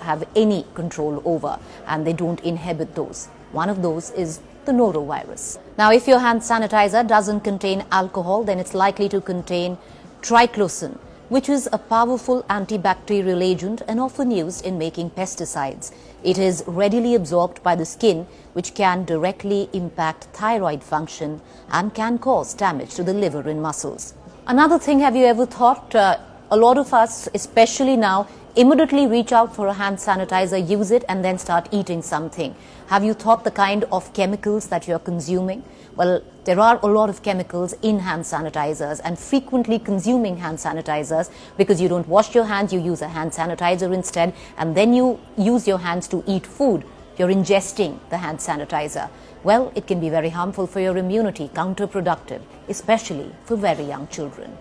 have any control over, and they don't inhibit those. One of those is the norovirus. Now, if your hand sanitizer doesn't contain alcohol, then it's likely to contain triclosan, which is a powerful antibacterial agent and often used in making pesticides. It is readily absorbed by the skin, which can directly impact thyroid function and can cause damage to the liver and muscles. Another thing, have you ever thought, a lot of us, especially now, immediately reach out for a hand sanitizer, use it, and then start eating something. Have you thought the kind of chemicals that you're consuming? Well, there are a lot of chemicals in hand sanitizers, and frequently consuming hand sanitizers because you don't wash your hands, you use a hand sanitizer instead, and then you use your hands to eat food. You're ingesting the hand sanitizer. Well, it can be very harmful for your immunity, counterproductive, especially for very young children.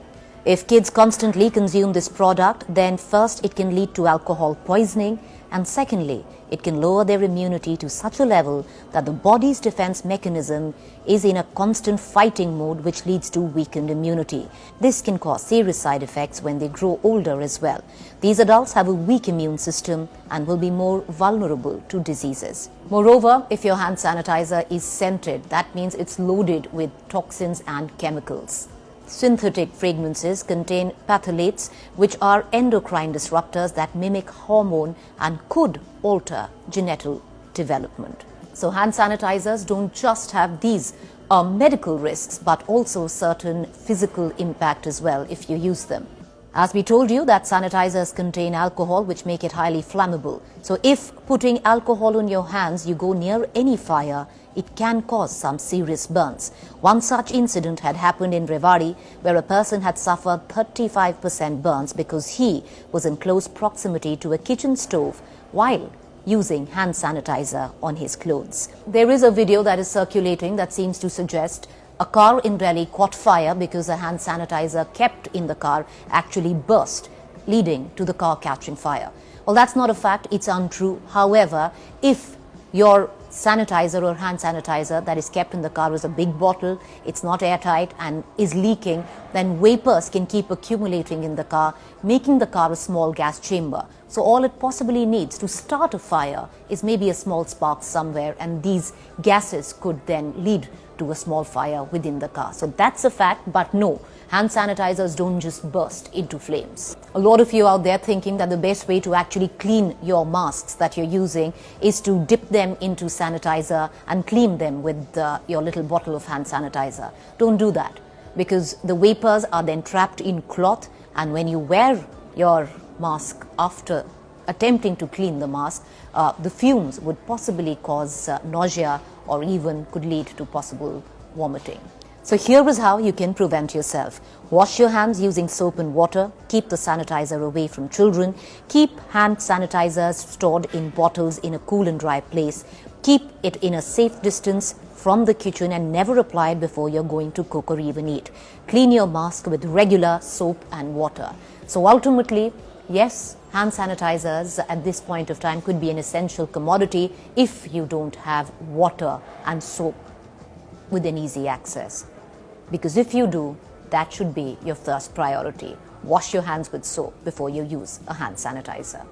If kids constantly consume this product, then first it can lead to alcohol poisoning, and secondly, it can lower their immunity to such a level that the body's defense mechanism is in a constant fighting mode, which leads to weakened immunity. This can cause serious side effects when they grow older as well. These adults have a weak immune system and will be more vulnerable to diseases. Moreover, if your hand sanitizer is scented, that means it's loaded with toxins and chemicals. Synthetic fragrances contain phthalates, which are endocrine disruptors that mimic hormone and could alter genital development. So hand sanitizers don't just have these medical risks, but also certain physical impact as well if you use them. As we told you, that sanitizers contain alcohol, which make it highly flammable. So if putting alcohol on your hands, you go near any fire, it can cause some serious burns. One such incident had happened in Rewari, where a person had suffered 35% burns because he was in close proximity to a kitchen stove while using hand sanitizer on his clothes. There is a video that is circulating that seems to suggest a car in Delhi caught fire because a hand sanitizer kept in the car actually burst, leading to the car catching fire. Well, that's not a fact, it's untrue. However, if your sanitizer or hand sanitizer that is kept in the car is a big bottle, it's not airtight and is leaking, then vapors can keep accumulating in the car, making the car a small gas chamber. So all it possibly needs to start a fire is maybe a small spark somewhere, and these gases could then lead to a small fire within the car. So that's a fact, but no, hand sanitizers don't just burst into flames. A lot of you out there thinking that the best way to actually clean your masks that you're using is to dip them into sanitizer and clean them with your little bottle of hand sanitizer. Don't do that, because the vapors are then trapped in cloth, and when you wear your mask after attempting to clean the mask, the fumes would possibly cause nausea or even could lead to possible vomiting. So here is how you can prevent yourself. Wash your hands using soap and water. Keep the sanitizer away from children. Keep hand sanitizers stored in bottles in a cool and dry place. Keep it in a safe distance from the kitchen and never apply it before you're going to cook or even eat. Clean your mask with regular soap and water. So ultimately, yes, hand sanitizers at this point of time could be an essential commodity if you don't have water and soap within easy access. Because if you do, that should be your first priority. Wash your hands with soap before you use a hand sanitizer.